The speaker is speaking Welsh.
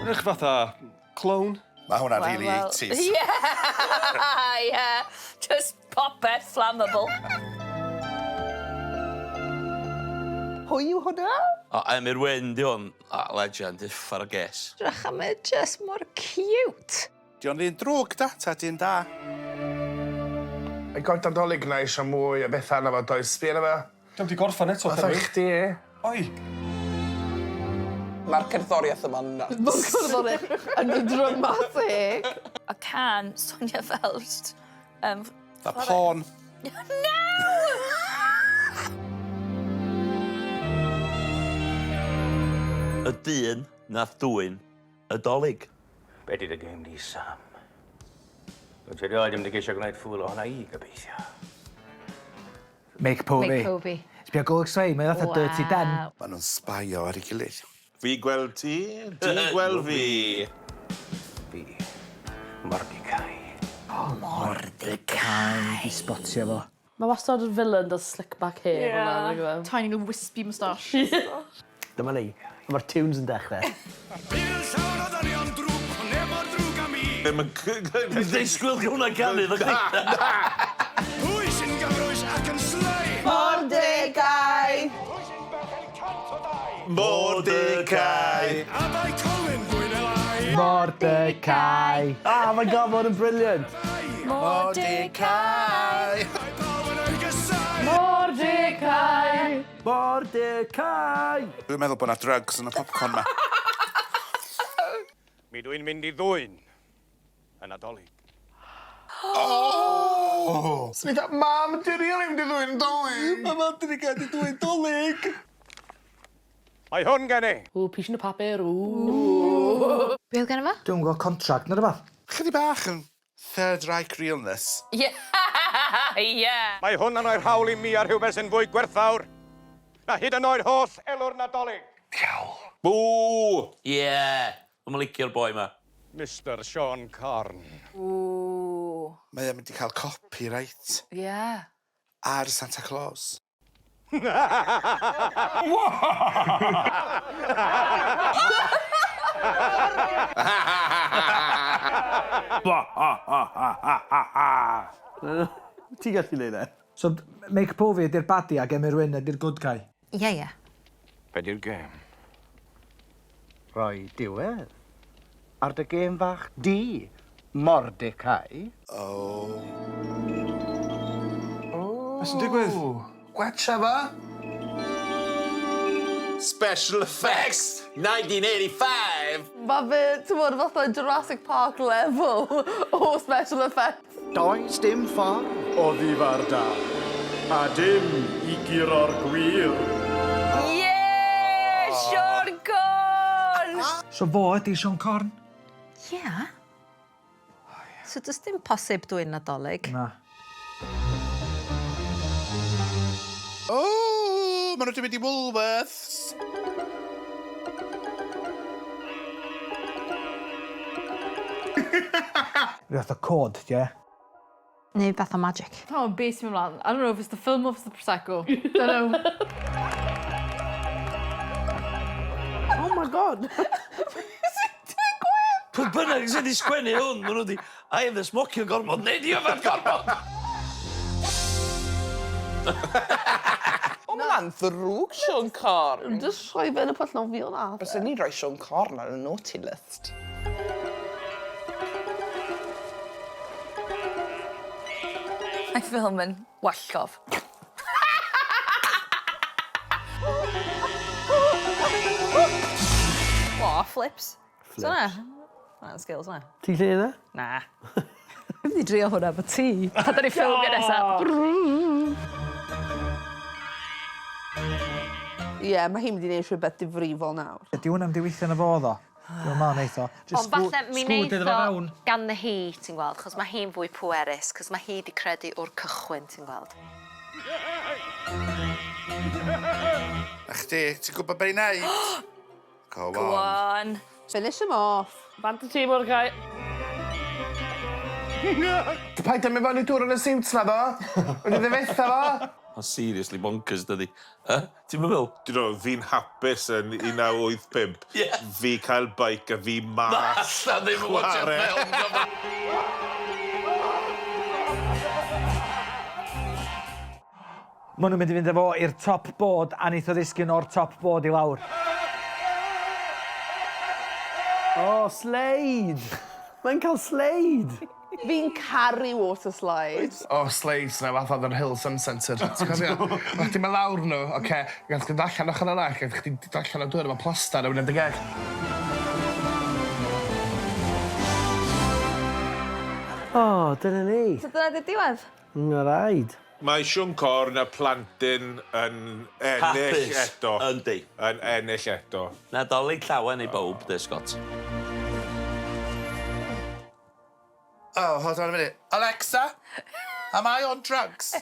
Rydych fatha clown. Mae hwnna'n really 80s. Yeah. Just popeth flammable. Pwy yw hwnna? Amrywiaeth di hwn. Legend, uffar o ges. Drach am e just mor cute. Di o'n ddyn drwg da, ta di'n da. Mae goedan dolig na eisiau mwy o bethau na fo does. Sbio na fe. Diolch di gorffan eto, Fatha Cymru. chdi, Oi. Mae'r cerddoriaeth yma'n nuts. Mae'n cerddoriaeth yn dramatic. A can Sonia fel... Da porn. No! Y Dyn Nath Ddwyn y Dolig. Be di dy gêm di, Sam? Dwi'n ti rioed ddim wedi geisio gwneud ffwl ohona I, gobeithio. Make Povey. Make Povey. Sbio Golyg Sway, mae fatha Dirty Den. Maen nhw'n sbaio ar ei gilydd. Fi gweld ti, ti'n gweld fi. Fi, Mordecai. Mordecai. I spotio fo. Mae wastad yr villain does slick back hair. Yeah. Tiny little wispy moustache. Dyma ni. Mae'r tunes yn dechrau. Ddim yn... Dwi'n ddisgwyl hwnna canu, dda chi? Pwy sy'n gyfrwys ac yn slei? Mordecai! Mordecai! A bai Colin fwy'n elai? Mordecai. Oh my god, mae hwn yn brilliant. Mordecai! Mae pawb yn o'i gysau! Mordecai! Mordecai. Dwi'n meddwl bod yna drugs yn y popcorn ma. Mi dwi'n mynd I ddwyn yn y Dolig. Sni da, mam, di rili mynd I ddwyn dolig. Mae mam dyn ni gael i ddwyn dolig. Mae hwn gen I. Ww, pys yn y papur, ww. Be oedd gen i fa? Dwi'n gweld contract na rhywbeth. Chydig bach yn Third Reich realness. Yeah. Mae hwn yn o'r hawl I mi ar rhywbeth sy'n fwy gwerthawr. Na hyd yn oed holl elw'r Nadolig. Bŵ! Ie. Dwi'n licio'r boi ma. Mr Sean Carn. Ooh. Mae o'n mynd I cael copyright Yeah. ar Santa Claus. Ti'n gallu neud e? So, Make Povey ydy'r badi ac Amrywiaeth ydy'r good guy. Yeah. Be di'r gêm? Rhoi diwedd. Ar dy gêm fach di, Mordecai. Be sy'n digwydd? Gwetcha fa? Special effects 1985! Mae fe, ti'n bod, fatha Jurassic Park level o special effects. Does dim ffordd. O ddifar da. A dim I guro'r gwir. Yeah! Sean Corn! So fo ydy Sean Corn? Yeah. So does dim posib Dwyn y Dolig? Na. O, maen nhw wedi mynd I Woolworths. Rhaid o cod, ie? Neu beth o magic. Oh, be sy'n mynd mlaen. I don't know if it's the film or if it's the Prosecco. Don't know. Oh my god. Pwy bynnag sydd wedi sgwennu hwn, maen nhw wedi... I am the smoking gormod, neu di yfed gormod! O, mae'n ddrwg, Sean Corn. Just rhoi fe yn y pwll nofio na. Bys ni'n rhoi Sean Corn ar y naughty list. Mae ffilm yn wallgof. O, flips. So na? Na'n skills na. Ti'n lle yna? Na. Fi wedi drio hwnna efo ti. Pa da ni ffilmio nesaf. Ie, mae hi'n mynd I wneud rhywbeth difrifol nawr. Ydy hwnna'n mynd I weithio na fo ddo? Dwi'n ma'n neith o. Ond falle mi Sgwd neith iddo fo o fewn. gan hi, ti'n gweld, chos mae hi'n fwy pwerus, chos mae hi wedi credu o'r cychwyn, ti'n gweld. A chdi, ti'n gwybod beth I wneud? Go on. Go on. Finish him off. Bant y tîm o'r gai. Paid am I fan I dŵr yn y siwts na, do? Wedi ddefetha fo? Mae'n seriously bonkers, dydi. Ti'n meddwl? Dyn nhw, fi'n hapus yn 1985. Ie. Fi cael baic a fi mas. Alla ddim yn watcha ffilm, gyfer. Maen nhw'n mynd i fynd efo i'r top board a neith o ddisgyn o'r top board i lawr. Oh, sleid! Mae'n cael sleid! Fi'n caru water slides. O, sleids na fath oedd yr Hills Uncensored. Ti'n cofio? O'ch ti'n mynd lawr nhw, oce. Gan chdi dallan o'ch yna, gan chdi dallan o dwyr efo plastar a wneud y geg. O, dyna ni. So dyna di diwedd? Yn raid. Mae Siwn Corn y plantyn yn ennill eto. Yndi. Yn ennill eto. Nadolig llawen i bob, de, Scott. Oh, hold on a minute. Alexa, am I on drugs?